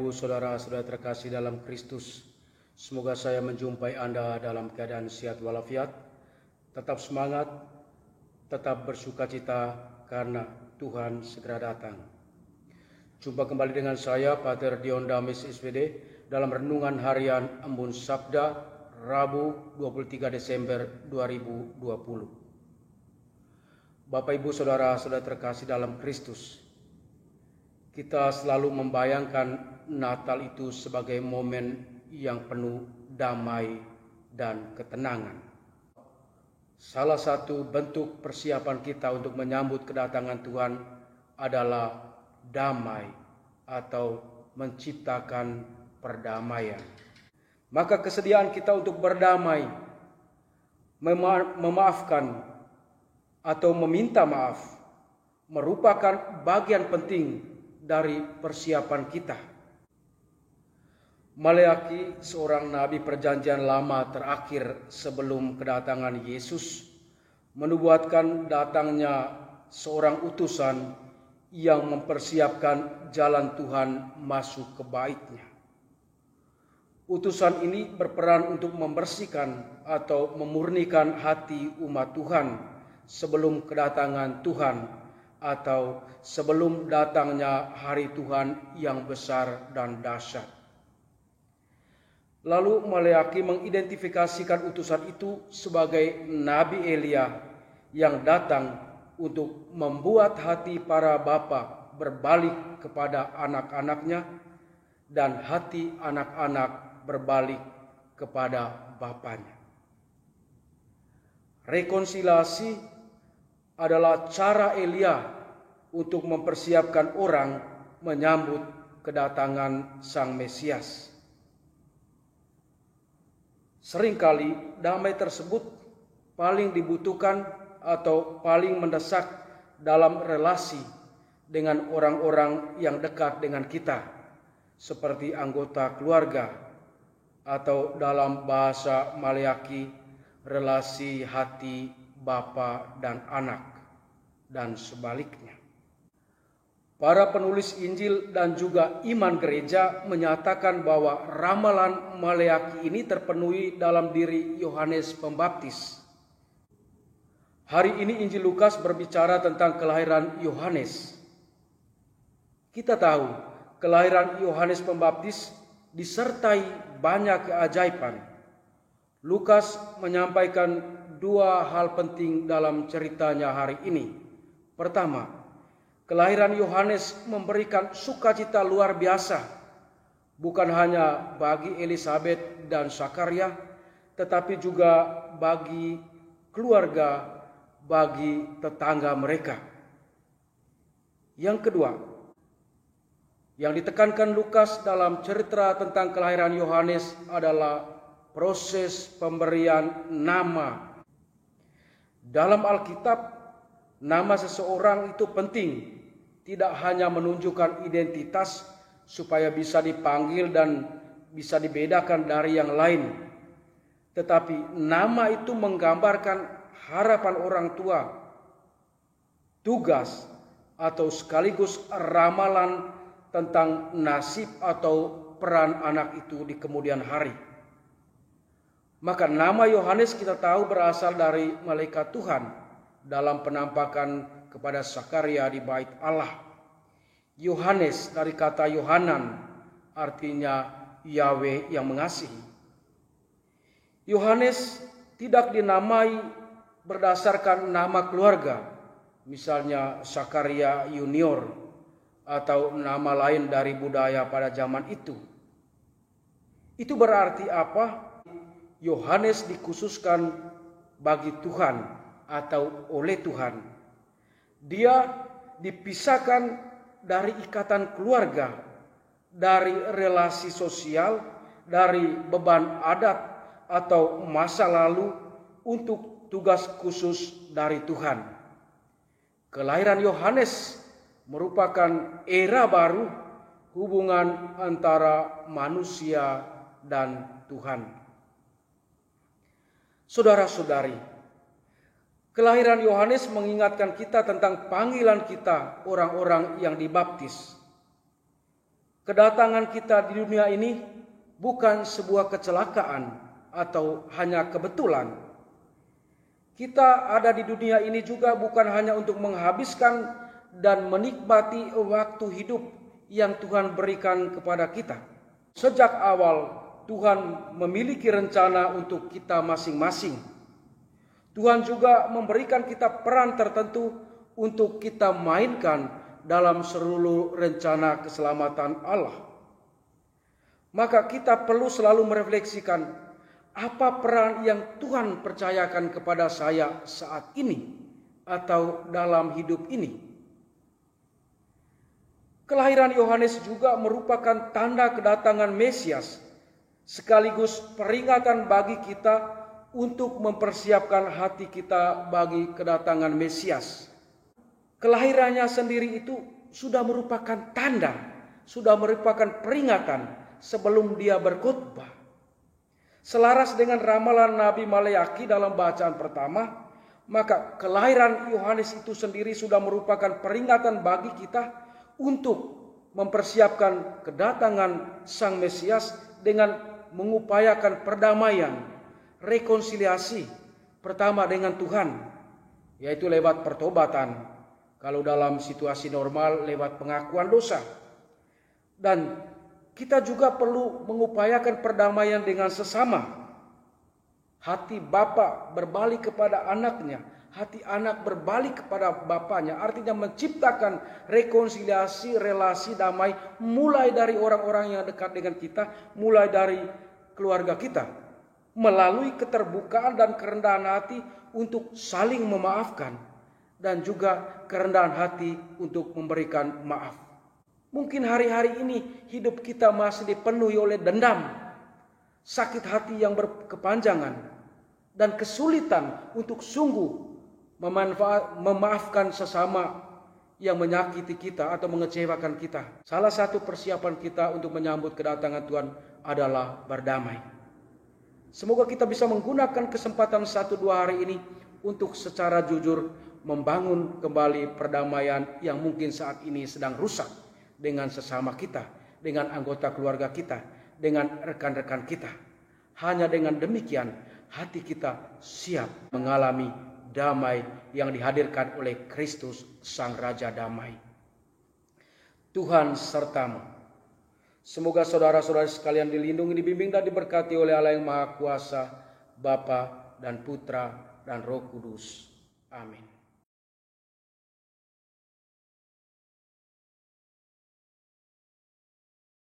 Ibu, saudara-saudara terkasih dalam Kristus, semoga saya menjumpai Anda dalam keadaan sehat walafiat, tetap semangat, tetap bersukacita karena Tuhan segera datang. Jumpa kembali dengan saya, Pater Dion Damis SPD, dalam renungan harian Embun Sabda, Rabu 23 Desember 2020. Bapak, Ibu, saudara-saudara terkasih dalam Kristus, kita selalu membayangkan Natal itu sebagai momen yang penuh damai dan ketenangan. Salah satu bentuk persiapan kita untuk menyambut kedatangan Tuhan adalah damai atau menciptakan perdamaian. Maka kesediaan kita untuk berdamai, memaafkan atau meminta maaf merupakan bagian penting dari persiapan kita. Maleaki, seorang nabi perjanjian lama terakhir sebelum kedatangan Yesus, menubuatkan datangnya seorang utusan yang mempersiapkan jalan Tuhan masuk ke baitnya. Utusan ini berperan untuk membersihkan atau memurnikan hati umat Tuhan sebelum kedatangan Tuhan atau sebelum datangnya hari Tuhan yang besar dan dahsyat. Lalu Maleaki mengidentifikasikan utusan itu sebagai Nabi Elia yang datang untuk membuat hati para bapa berbalik kepada anak-anaknya dan hati anak-anak berbalik kepada bapanya. Rekonsiliasi adalah cara Elia untuk mempersiapkan orang menyambut kedatangan Sang Mesias. Seringkali damai tersebut paling dibutuhkan atau paling mendesak dalam relasi dengan orang-orang yang dekat dengan kita, seperti anggota keluarga, atau dalam bahasa Maleaki, relasi hati bapa dan anak, dan sebaliknya. Para penulis Injil dan juga iman gereja menyatakan bahwa ramalan Maleaki ini terpenuhi dalam diri Yohanes Pembaptis. Hari ini Injil Lukas berbicara tentang kelahiran Yohanes. Kita tahu kelahiran Yohanes Pembaptis disertai banyak keajaiban. Lukas menyampaikan dua hal penting dalam ceritanya hari ini. Pertama, kelahiran Yohanes memberikan sukacita luar biasa, bukan hanya bagi Elisabet dan Zakaria, tetapi juga bagi keluarga, bagi tetangga mereka. Yang kedua, yang ditekankan Lukas dalam cerita tentang kelahiran Yohanes adalah proses pemberian nama. Dalam Alkitab, nama seseorang itu penting, tidak hanya menunjukkan identitas supaya bisa dipanggil dan bisa dibedakan dari yang lain, tetapi nama itu menggambarkan harapan orang tua, tugas, atau sekaligus ramalan tentang nasib atau peran anak itu di kemudian hari. Maka nama Yohanes kita tahu berasal dari malaikat Tuhan dalam penampakan kepada Zakaria di bait Allah. Yohanes dari kata Yohanan, artinya Yahweh yang mengasihi. Yohanes tidak dinamai berdasarkan nama keluarga, misalnya Zakaria Junior atau nama lain dari budaya pada zaman itu. Itu berarti apa? Yohanes dikhususkan bagi Tuhan atau oleh Tuhan. Dia dipisahkan dari ikatan keluarga, dari relasi sosial, dari beban adat atau masa lalu untuk tugas khusus dari Tuhan. Kelahiran Yohanes merupakan era baru hubungan antara manusia dan Tuhan. Saudara-saudari, kelahiran Yohanes mengingatkan kita tentang panggilan kita orang-orang yang dibaptis. Kedatangan kita di dunia ini bukan sebuah kecelakaan atau hanya kebetulan. Kita ada di dunia ini juga bukan hanya untuk menghabiskan dan menikmati waktu hidup yang Tuhan berikan kepada kita. Sejak awal Tuhan memiliki rencana untuk kita masing-masing. Tuhan juga memberikan kita peran tertentu untuk kita mainkan dalam seluruh rencana keselamatan Allah. Maka kita perlu selalu merefleksikan apa peran yang Tuhan percayakan kepada saya saat ini atau dalam hidup ini. Kelahiran Yohanes juga merupakan tanda kedatangan Mesias, sekaligus peringatan bagi kita untuk mempersiapkan hati kita bagi kedatangan Mesias. Kelahirannya sendiri itu sudah merupakan tanda, sudah merupakan peringatan sebelum dia berkhotbah. Selaras dengan ramalan Nabi Maleaki dalam bacaan pertama, maka kelahiran Yohanes itu sendiri sudah merupakan peringatan bagi kita untuk mempersiapkan kedatangan Sang Mesias dengan mengupayakan perdamaian, rekonsiliasi pertama dengan Tuhan, yaitu lewat pertobatan. Kalau dalam situasi normal lewat pengakuan dosa. Dan kita juga perlu mengupayakan perdamaian dengan sesama. Hati bapa berbalik kepada anaknya, hati anak berbalik kepada bapaknya. Artinya menciptakan rekonsiliasi, relasi damai mulai dari orang-orang yang dekat dengan kita, mulai dari keluarga kita. Melalui keterbukaan dan kerendahan hati untuk saling memaafkan. Dan juga kerendahan hati untuk memberikan maaf. Mungkin hari-hari ini hidup kita masih dipenuhi oleh dendam, sakit hati yang berkepanjangan, dan kesulitan untuk sungguh memaafkan sesama yang menyakiti kita atau mengecewakan kita. Salah satu persiapan kita untuk menyambut kedatangan Tuhan adalah berdamai. Semoga kita bisa menggunakan kesempatan 1-2 hari ini untuk secara jujur membangun kembali perdamaian yang mungkin saat ini sedang rusak dengan sesama kita, dengan anggota keluarga kita, dengan rekan-rekan kita. Hanya dengan demikian hati kita siap mengalami damai yang dihadirkan oleh Kristus Sang Raja Damai. Tuhan sertamu. Semoga saudara-saudara sekalian dilindungi, dibimbing dan diberkati oleh Allah yang Maha Kuasa, Bapa dan Putra dan Roh Kudus. Amin.